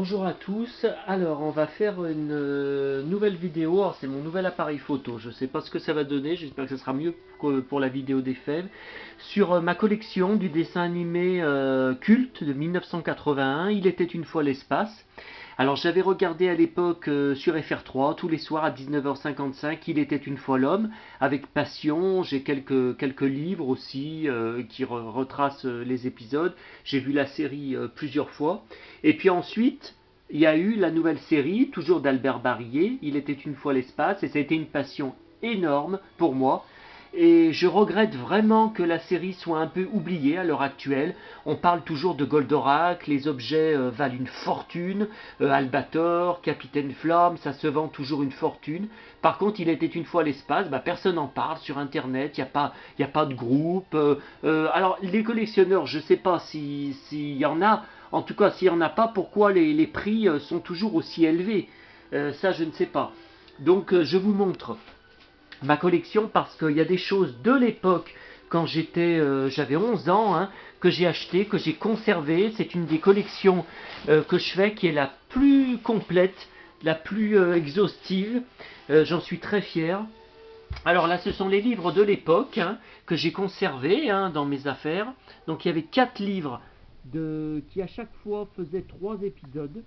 Bonjour à tous, alors on va faire une nouvelle vidéo, c'est mon nouvel appareil photo, je ne sais pas ce que ça va donner, j'espère que ça sera mieux que pour la vidéo des fèves, sur ma collection du dessin animé culte de 1981, Il était une fois l'espace. Alors j'avais regardé à l'époque sur FR3 tous les soirs à 19h55 Il était une fois l'homme avec passion. J'ai quelques livres aussi qui retracent les épisodes. J'ai vu la série plusieurs fois. Et puis ensuite il y a eu la nouvelle série, toujours d'Albert Barillet, Il était une fois l'espace, et ça a été une passion énorme pour moi. Et je regrette vraiment que la série soit un peu oubliée à l'heure actuelle. On parle toujours de Goldorak, les objets valent une fortune, Albator, Capitaine Flamme, ça se vend toujours une fortune. Par contre, il était une fois l'espace, personne n'en parle sur Internet, il n'y a pas de groupe. Alors, les collectionneurs, je ne sais pas s'il y en a, en tout cas, s'il n'y en a pas, pourquoi les prix sont toujours aussi élevés. Ça, je ne sais pas. Donc, je vous montre ma collection parce qu'il y a des choses de l'époque quand j'avais 11 ans que j'ai acheté, que j'ai conservé. C'est une des collections que je fais qui est la plus complète, la plus exhaustive. J'en suis très fier. Alors là, ce sont les livres de l'époque que j'ai conservés dans mes affaires. Donc il y avait 4 livres qui à chaque fois faisaient 3 épisodes.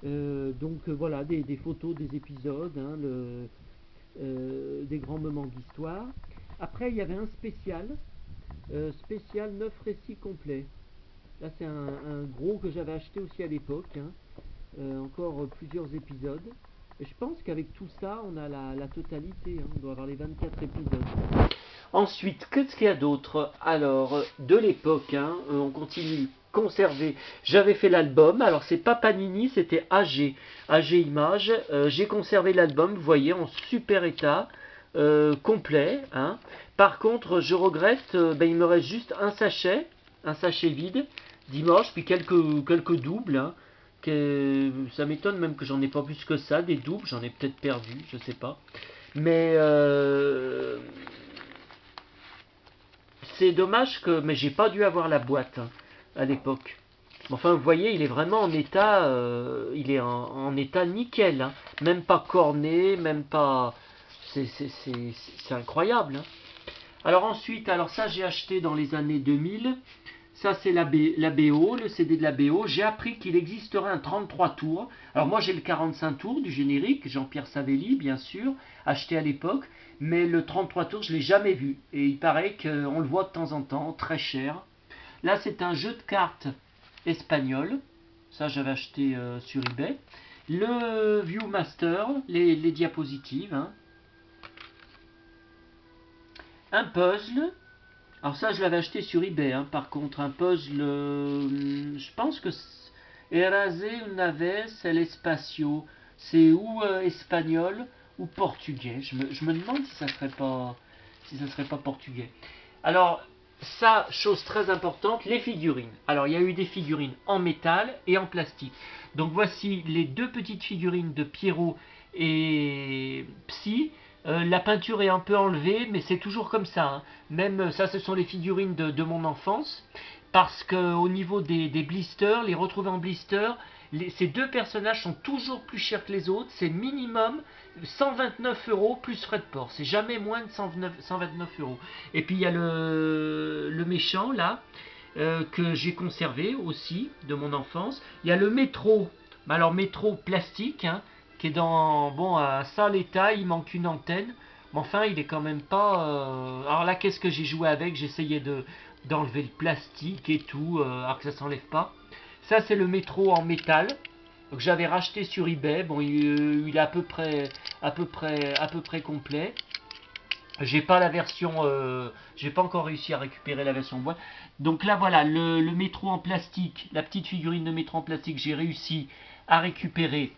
Voilà, des photos des épisodes, des grands moments d'histoire. Après, il y avait un spécial 9 récits complets. Là, c'est un gros que j'avais acheté aussi à l'époque, encore plusieurs épisodes. Et je pense qu'avec tout ça, on a la totalité, on doit avoir les 24 épisodes. Ensuite, qu'est-ce qu'il y a d'autre? Alors, de l'époque, on continue conservé. J'avais fait l'album, alors c'est pas Panini, c'était AG Images. J'ai conservé l'album, vous voyez, en super état, complet. Par contre, je regrette, il me reste juste un sachet vide d'images, puis quelques doubles. Ça m'étonne même que j'en ai pas plus que ça, des doubles, j'en ai peut-être perdu, je sais pas. Mais c'est dommage mais j'ai pas dû avoir la boîte à l'époque. Enfin, vous voyez, il est vraiment en état, il est en état nickel, même pas corné, même pas, c'est incroyable. Alors ensuite, alors ça j'ai acheté dans les années 2000. Ça c'est la BO, le CD de la BO. J'ai appris qu'il existerait un 33 tours. Alors moi j'ai le 45 tours du générique, Jean-Pierre Savelli bien sûr, acheté à l'époque. Mais le 33 tours je ne l'ai jamais vu. Et il paraît qu'on le voit de temps en temps, très cher. Là c'est un jeu de cartes espagnol. Ça j'avais acheté sur eBay. Le Viewmaster, les diapositives. Un puzzle. Alors ça, je l'avais acheté sur eBay. Par contre, un puzzle, je pense que Erasé una vez el espacio, c'est ou espagnol ou portugais. Je me demande si ça serait pas portugais. Alors ça, chose très importante, les figurines. Alors il y a eu des figurines en métal et en plastique. Donc voici les deux petites figurines de Pierrot et Psy. La peinture est un peu enlevée, mais c'est toujours comme ça. Même ça, ce sont les figurines de mon enfance. Parce qu'au niveau des blisters, les retrouver en blister, ces deux personnages sont toujours plus chers que les autres. C'est minimum 129 € plus frais de port. C'est jamais moins de 129 €. Et puis il y a le méchant là, que j'ai conservé aussi de mon enfance. Il y a le métro. Alors métro plastique, qui est dans un sale état, il manque une antenne, mais enfin il est quand même pas... Alors là qu'est-ce que j'ai joué avec, j'essayais d'enlever le plastique et tout, alors que ça s'enlève pas. Ça c'est le métro en métal, que j'avais racheté sur eBay, bon il est à peu près complet. J'ai pas la version, j'ai pas encore réussi à récupérer la version boîte. Donc là voilà, le métro en plastique, la petite figurine de métro en plastique, j'ai réussi à récupérer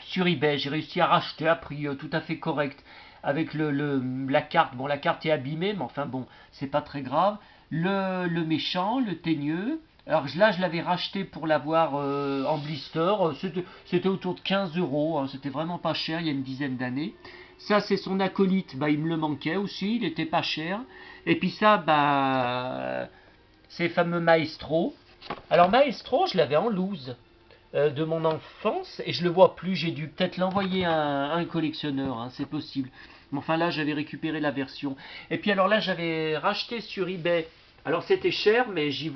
sur eBay. J'ai réussi à racheter à prix tout à fait correct avec la carte. Bon, la carte est abîmée, mais enfin bon, c'est pas très grave. Le méchant, le teigneux. Alors là, je l'avais racheté pour l'avoir en blister. C'était autour de 15 €. C'était vraiment pas cher il y a une dizaine d'années. Ça, c'est son acolyte. Il me le manquait aussi. Il était pas cher. Et puis ça, c'est fameux Maestro. Alors Maestro, je l'avais en loose. de mon enfance et je le vois plus. J'ai dû peut-être l'envoyer à un collectionneur, hein, c'est possible. Mais enfin là, j'avais récupéré la version. Et puis alors là, j'avais racheté sur eBay. Alors c'était cher, mais j'y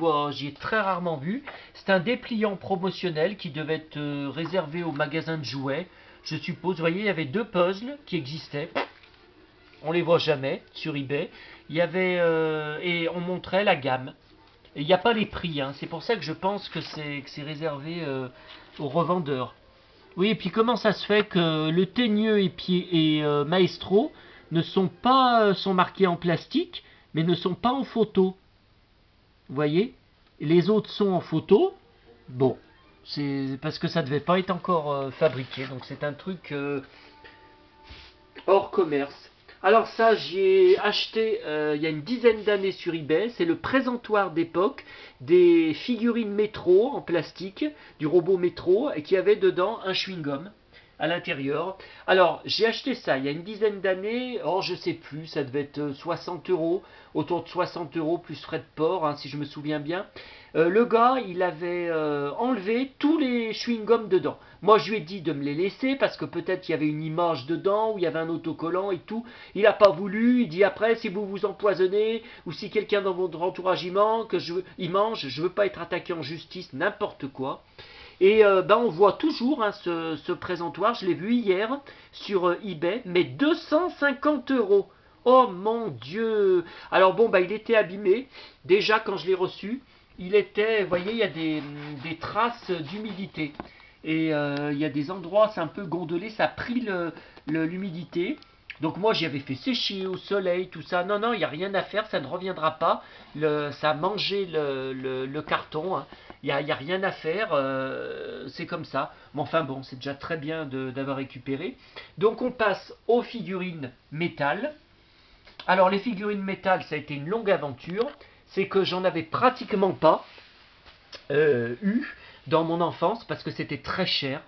ai très rarement vu. C'est un dépliant promotionnel qui devait être réservé au magasin de jouets, je suppose. Vous voyez, il y avait deux puzzles qui existaient. On les voit jamais sur eBay. Il y avait et on montrait la gamme. Et il n'y a pas les prix, hein. C'est pour ça que je pense que c'est réservé aux revendeurs. Oui, et puis comment ça se fait que le Teigneux et Maestro ne sont pas sont marqués en plastique, mais ne sont pas en photo. Vous voyez? Les autres sont en photo. Bon, c'est parce que ça devait pas être encore fabriqué, donc c'est un truc hors commerce. Alors ça, j'y ai acheté il y a une dizaine d'années sur eBay. C'est le présentoir d'époque des figurines métro en plastique, du robot métro, et qui avait dedans un chewing-gum à l'intérieur. Alors, j'ai acheté ça il y a une dizaine d'années. Oh, je sais plus, ça devait être 60 euros, autour de 60 euros plus frais de port, hein, si je me souviens bien. Le gars, il avait enlevé tous les chewing-gums dedans. Moi, je lui ai dit de me les laisser parce que peut-être qu'il y avait une image dedans ou il y avait un autocollant et tout. Il n'a pas voulu. Il dit après, si vous vous empoisonnez ou si quelqu'un dans votre entourage il mange, je veux pas être attaqué en justice, n'importe quoi. Et on voit toujours hein, ce présentoir, je l'ai vu hier sur eBay, mais 250 euros. Oh mon Dieu! Alors bon, il était abîmé. Déjà quand je l'ai reçu, il était, vous voyez, il y a des traces d'humidité. Et il y a des endroits, c'est un peu gondolé, ça a pris l'humidité. Donc moi j'y avais fait sécher au soleil, tout ça. Non, non, il n'y a rien à faire, ça ne reviendra pas. Ça a mangé le carton. Hein. Il n'y a rien à faire, c'est comme ça. Mais enfin bon, c'est déjà très bien d'avoir récupéré. Donc on passe aux figurines métal. Alors les figurines métal, ça a été une longue aventure. C'est que j'en avais pratiquement pas eu dans mon enfance parce que c'était très cher.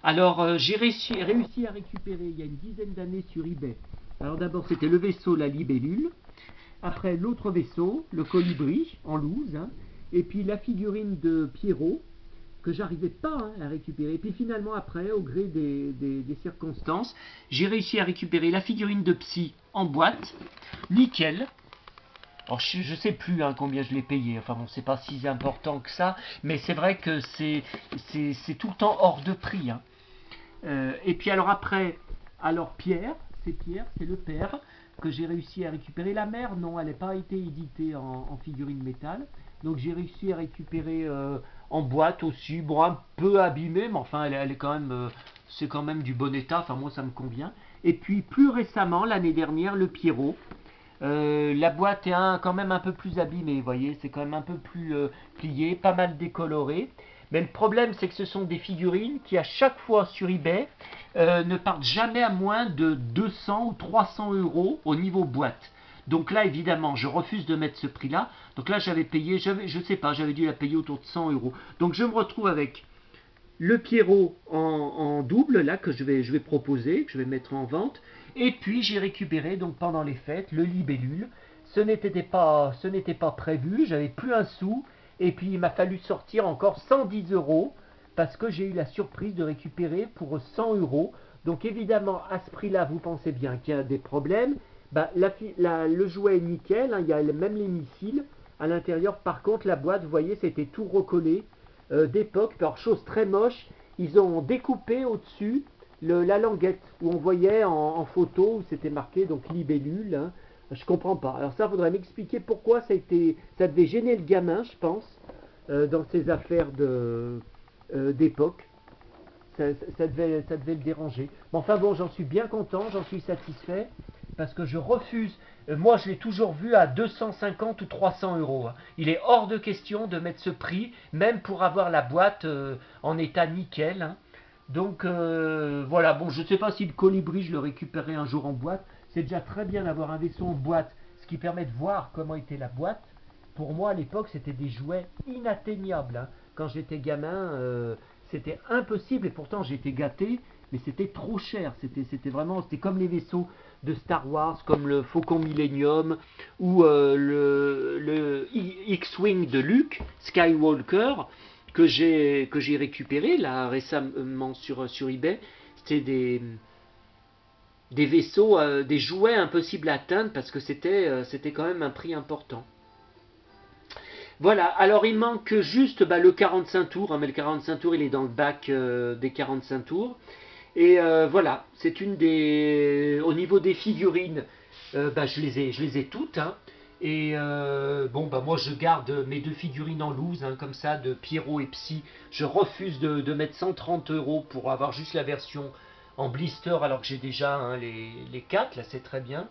Alors j'ai réussi à récupérer il y a une dizaine d'années sur eBay. Alors d'abord c'était le vaisseau, la libellule. Après l'autre vaisseau, le colibri en loose. Hein, et puis la figurine de Pierrot que j'arrivais pas hein, à récupérer. Et puis finalement après, au gré des circonstances, j'ai réussi à récupérer la figurine de Psy en boîte, nickel. Alors, je sais plus hein, combien je l'ai payé, enfin bon, c'est pas si important que ça, mais c'est vrai que c'est tout le temps hors de prix. Hein. Et puis alors après, alors Pierre, c'est le père que j'ai réussi à récupérer. La mère, non, elle n'a pas été éditée en figurine métal, donc j'ai réussi à récupérer en boîte aussi, bon un peu abîmée, mais enfin elle est quand même, c'est quand même du bon état, enfin moi ça me convient. Et puis plus récemment, l'année dernière, le Pierrot. La boîte est quand même un peu plus abîmée, vous voyez, c'est quand même un peu plus plié, pas mal décoloré. Mais le problème, c'est que ce sont des figurines qui, à chaque fois sur eBay, ne partent jamais à moins de 200 ou 300 euros au niveau boîte. Donc là, évidemment, je refuse de mettre ce prix-là. Donc là, j'avais payé, je sais pas, j'avais dû la payer autour de 100 euros. Donc je me retrouve avec le Pierrot en double, là, que je vais proposer, que je vais mettre en vente. Et puis j'ai récupéré, donc pendant les fêtes, le libellule. Ce n'était pas prévu, j'avais plus un sou. Et puis il m'a fallu sortir encore 110 euros parce que j'ai eu la surprise de récupérer pour 100 euros. Donc évidemment, à ce prix-là, vous pensez bien qu'il y a des problèmes. Le jouet est nickel, hein, il y a même les missiles à l'intérieur. Par contre, la boîte, vous voyez, c'était tout recollé d'époque. Alors, chose très moche, ils ont découpé au-dessus la languette où on voyait en photo où c'était marqué donc libellule. Hein. Je comprends pas. Alors ça, faudrait m'expliquer pourquoi ça devait gêner le gamin, je pense, dans ses affaires d'époque. Ça devait le déranger. Mais enfin bon, j'en suis bien content, j'en suis satisfait, parce que je refuse. Moi, je l'ai toujours vu à 250 ou 300 euros. Hein. Il est hors de question de mettre ce prix, même pour avoir la boîte en état nickel. Hein. Donc voilà, bon, je ne sais pas si le colibri, je le récupérerai un jour en boîte. C'est déjà très bien d'avoir un vaisseau en boîte, ce qui permet de voir comment était la boîte. Pour moi, à l'époque, c'était des jouets inatteignables. Hein. Quand j'étais gamin, c'était impossible, et pourtant j'étais gâté, mais c'était trop cher. C'était comme les vaisseaux de Star Wars, comme le Faucon Millennium, ou le X-Wing de Luke Skywalker. que j'ai récupéré là récemment sur eBay. C'était des vaisseaux, des jouets impossibles à atteindre parce que c'était quand même un prix important. Voilà, alors il manque juste le 45 tours, hein, mais le 45 tours il est dans le bac des 45 tours. Et voilà, c'est une des. Au niveau des figurines, je les ai toutes. Hein. Et moi je garde mes deux figurines en loose, hein, comme ça, de Pierrot et Psy. Je refuse de mettre 130 € pour avoir juste la version en blister alors que j'ai déjà hein, les 4, là c'est très bien.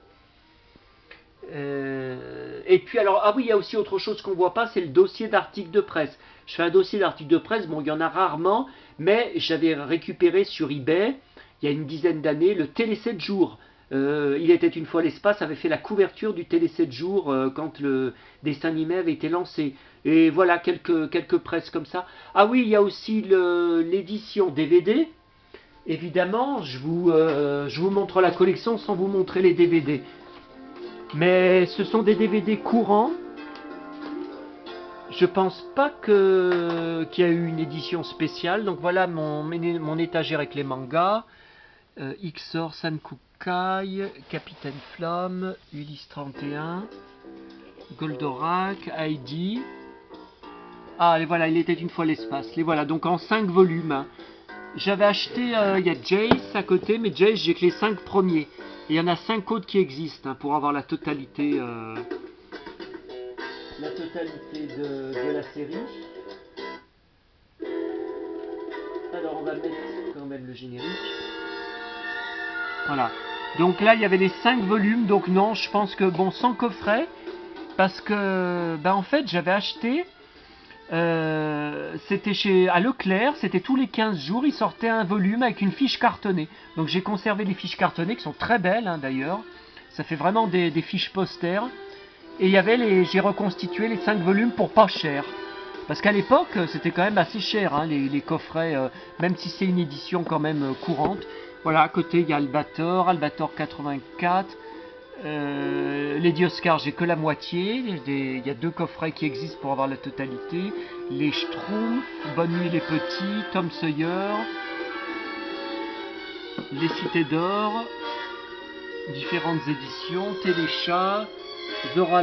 Et puis alors, ah oui, il y a aussi autre chose qu'on voit pas, c'est le dossier d'articles de presse. Je fais un dossier d'articles de presse, bon, il y en a rarement, mais j'avais récupéré sur eBay, il y a une dizaine d'années, le Télé 7 jours. Il était une fois l'espace, avait fait la couverture du Télé 7 jours quand le dessin animé avait été lancé. Et voilà, quelques presses comme ça. Ah oui, il y a aussi l'édition DVD. Évidemment, je vous montre la collection sans vous montrer les DVD. Mais ce sont des DVD courants. Je pense pas qu'il y a eu une édition spéciale. Donc voilà mon étagère avec les mangas. Xor, Sankukai, Capitaine Flamme, Ulysse 31, Goldorak, Heidi. Ah, et voilà, il était une fois l'espace. Les voilà, donc en 5 volumes. Hein. J'avais acheté, il y a Jace à côté, mais Jace, j'ai que les 5 premiers. Et il y en a 5 autres qui existent hein, pour avoir la totalité de la série. Alors on va mettre quand même le générique. Voilà. Donc là il y avait les 5 volumes, donc non, je pense que bon, sans coffret, parce que en fait j'avais acheté, c'était à Leclerc, c'était tous les 15 jours, il sortait un volume avec une fiche cartonnée. Donc j'ai conservé les fiches cartonnées qui sont très belles hein, d'ailleurs. Ça fait vraiment des fiches posters. Et il y avait j'ai reconstitué les 5 volumes pour pas cher. Parce qu'à l'époque, c'était quand même assez cher, hein, les coffrets, même si c'est une édition quand même courante. Voilà, à côté, il y a Albator 84. Les Oscar, j'ai que la moitié. Il y a 2 coffrets qui existent pour avoir la totalité. Les Schtroumpfs, Bonne nuit les petits, Tom Sawyer, Les Cités d'Or, différentes éditions, Téléchat, Zora